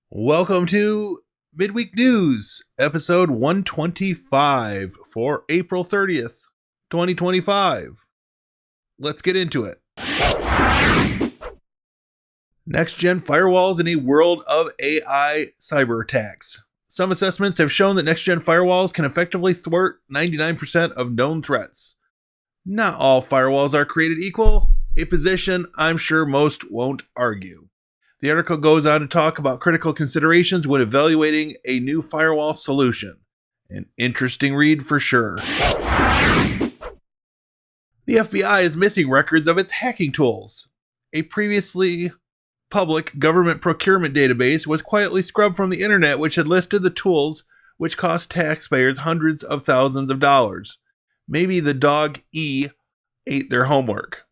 Welcome to Midweek News, episode 125 for April 30th, 2025. Let's get into it. Next-gen firewalls in a world of AI cyberattacks. Some assessments have shown that next-gen firewalls can effectively thwart 99% of known threats. Not all firewalls are created equal, a position I'm sure most won't argue. The article goes on to talk about critical considerations when evaluating a new firewall solution. An interesting read for sure. The FBI is missing records of its hacking tools. A previously public government procurement database was quietly scrubbed from the internet, which had listed the tools which cost taxpayers hundreds of thousands of dollars. Maybe the dog E ate their homework.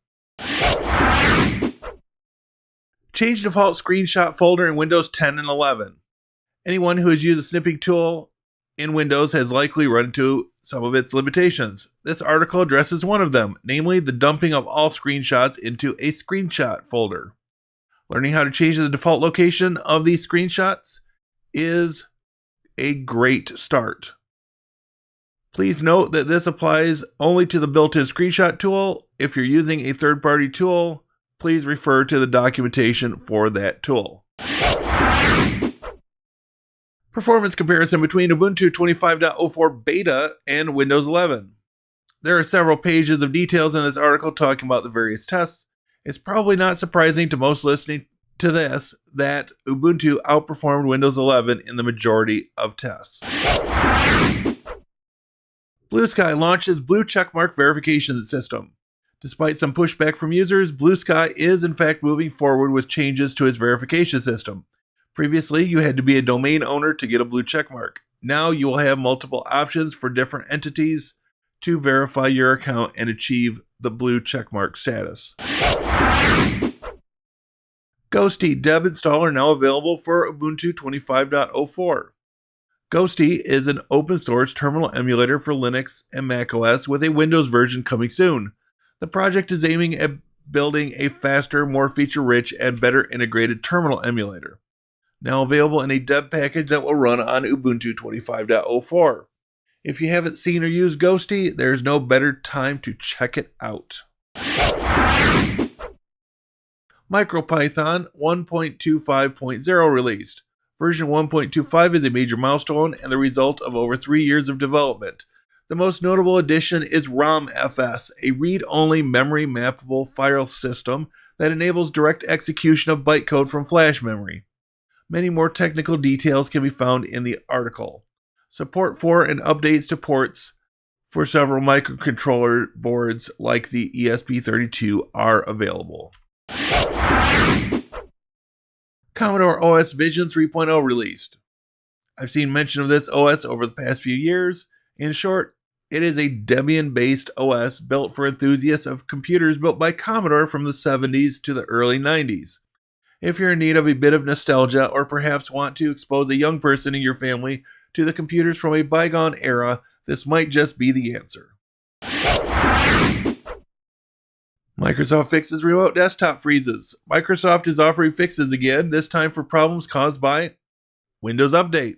Change default screenshot folder in Windows 10 and 11. Anyone who has used a snipping tool in Windows has likely run into some of its limitations. This article addresses one of them, namely the dumping of all screenshots into a screenshot folder. Learning how to change the default location of these screenshots is a great start. Please note that this applies only to the built-in screenshot tool. If you're using a third-party tool, please refer to the documentation for that tool. Performance comparison between Ubuntu 25.04 beta and Windows 11. There are several pages of details in this article talking about the various tests. It's probably not surprising to most listening to this that Ubuntu outperformed Windows 11 in the majority of tests. Bluesky launches blue checkmark verification system. Despite some pushback from users, Bluesky is in fact moving forward with changes to its verification system. Previously, you had to be a domain owner to get a blue checkmark. Now you will have multiple options for different entities to verify your account and achieve the blue checkmark status. Ghostty DEB Installer now available for Ubuntu 25.04. Ghostty is an open source terminal emulator for Linux and macOS with a Windows version coming soon. The project is aiming at building a faster, more feature-rich, and better integrated terminal emulator. Now available in a DEB package that will run on Ubuntu 25.04. If you haven't seen or used Ghostty, there's no better time to check it out. MicroPython 1.25.0 released. Version 1.25 is a major milestone and the result of over 3 years of development. The most notable addition is ROMFS, a read-only memory mappable file system that enables direct execution of bytecode from flash memory. Many more technical details can be found in the article. Support for and updates to ports for several microcontroller boards like the ESP32 are available. Commodore OS Vision 3.0 released. I've seen mention of this OS over the past few years. In short, it is a Debian-based OS built for enthusiasts of computers built by Commodore from the 70s to the early 90s. If you're in need of a bit of nostalgia or perhaps want to expose a young person in your family to the computers from a bygone era, this might just be the answer. Microsoft fixes remote desktop freezes. Microsoft is offering fixes again, this time for problems caused by Windows Update.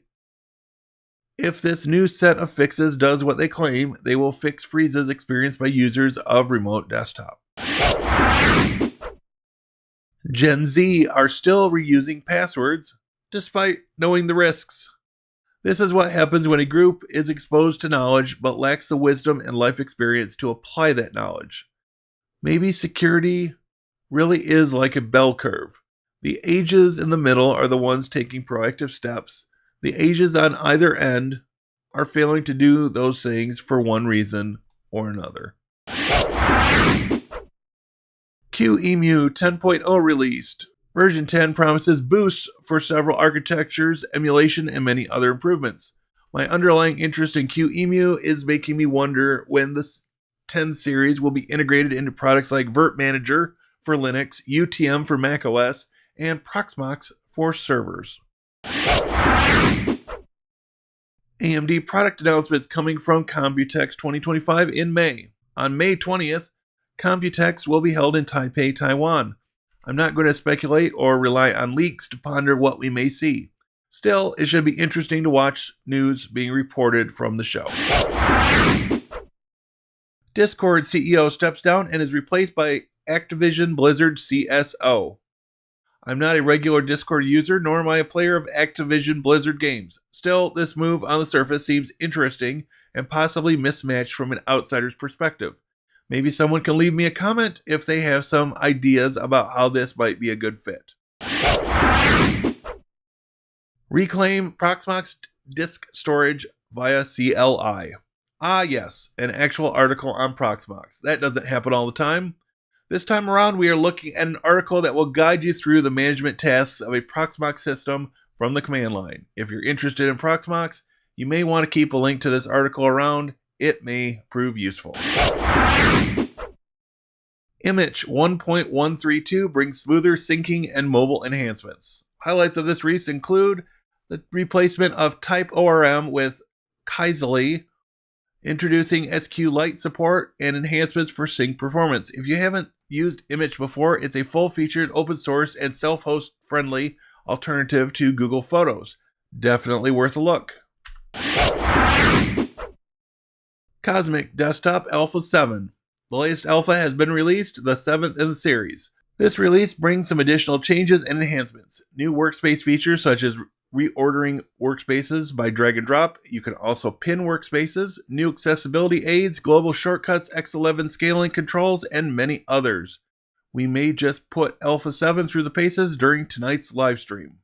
If this new set of fixes does what they claim, they will fix freezes experienced by users of remote desktop. Gen Z are still reusing passwords, despite knowing the risks. This is what happens when a group is exposed to knowledge but lacks the wisdom and life experience to apply that knowledge. Maybe security really is like a bell curve. The ages in the middle are the ones taking proactive steps. The ages on either end are failing to do those things for one reason or another. QEMU 10.0 released. Version 10 promises boosts for several architectures, emulation, and many other improvements. My underlying interest in QEMU is making me wonder when the 10 series will be integrated into products like Virt Manager for Linux, UTM for macOS, and Proxmox for servers. AMD product announcements coming from Computex 2025 in May. On May 20th, Computex will be held in Taipei, Taiwan. I'm not going to speculate or rely on leaks to ponder what we may see. Still, it should be interesting to watch news being reported from the show. Discord CEO steps down and is replaced by Activision Blizzard CSO. I'm not a regular Discord user, nor am I a player of Activision Blizzard games. Still, this move on the surface seems interesting and possibly mismatched from an outsider's perspective. Maybe someone can leave me a comment if they have some ideas about how this might be a good fit. Reclaim Proxmox disk storage via CLI. Ah yes, an actual article on Proxmox. That doesn't happen all the time. This time around, we are looking at an article that will guide you through the management tasks of a Proxmox system from the command line. If you're interested in Proxmox, you may want to keep a link to this article around. It may prove useful. Immich 1.132 brings smoother syncing and mobile enhancements. Highlights of this release include the replacement of Type ORM with Kaiserly, introducing SQLite support, and enhancements for sync performance. If you haven't used Immich before, it's a full-featured, open-source, and self-host friendly alternative to Google Photos. Definitely worth a look. Cosmic Desktop Alpha 7. The latest alpha has been released, the 7th in the series. This release brings some additional changes and enhancements. New workspace features such as reordering workspaces by drag and drop. You can also pin workspaces, new accessibility aids, global shortcuts, X11 scaling controls, and many others. We may just put Alpha 7 through the paces during tonight's live stream.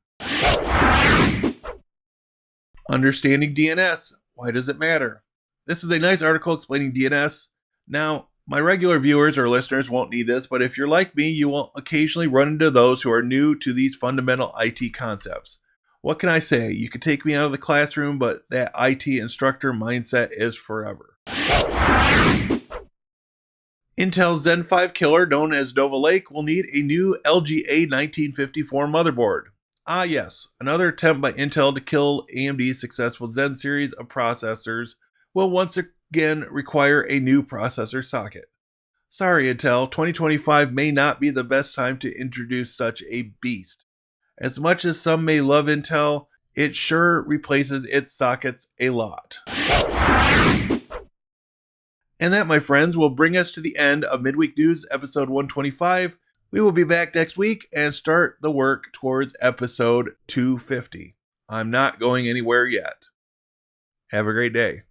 Understanding DNS. Why does it matter? This is a nice article explaining DNS. Now, my regular viewers or listeners won't need this, but if you're like me, you will occasionally run into those who are new to these fundamental IT concepts. What can I say? You can take me out of the classroom, but that IT instructor mindset is forever. Intel's Zen 5 killer, known as Nova Lake, will need a new LGA 1954 motherboard. Ah yes, another attempt by Intel to kill AMD's successful Zen series of processors will once again require a new processor socket. Sorry Intel, 2025 may not be the best time to introduce such a beast. As much as some may love Intel, it sure replaces its sockets a lot. And that, my friends, will bring us to the end of Midweek News episode 125. We will be back next week and start the work towards episode 250. I'm not going anywhere yet. Have a great day.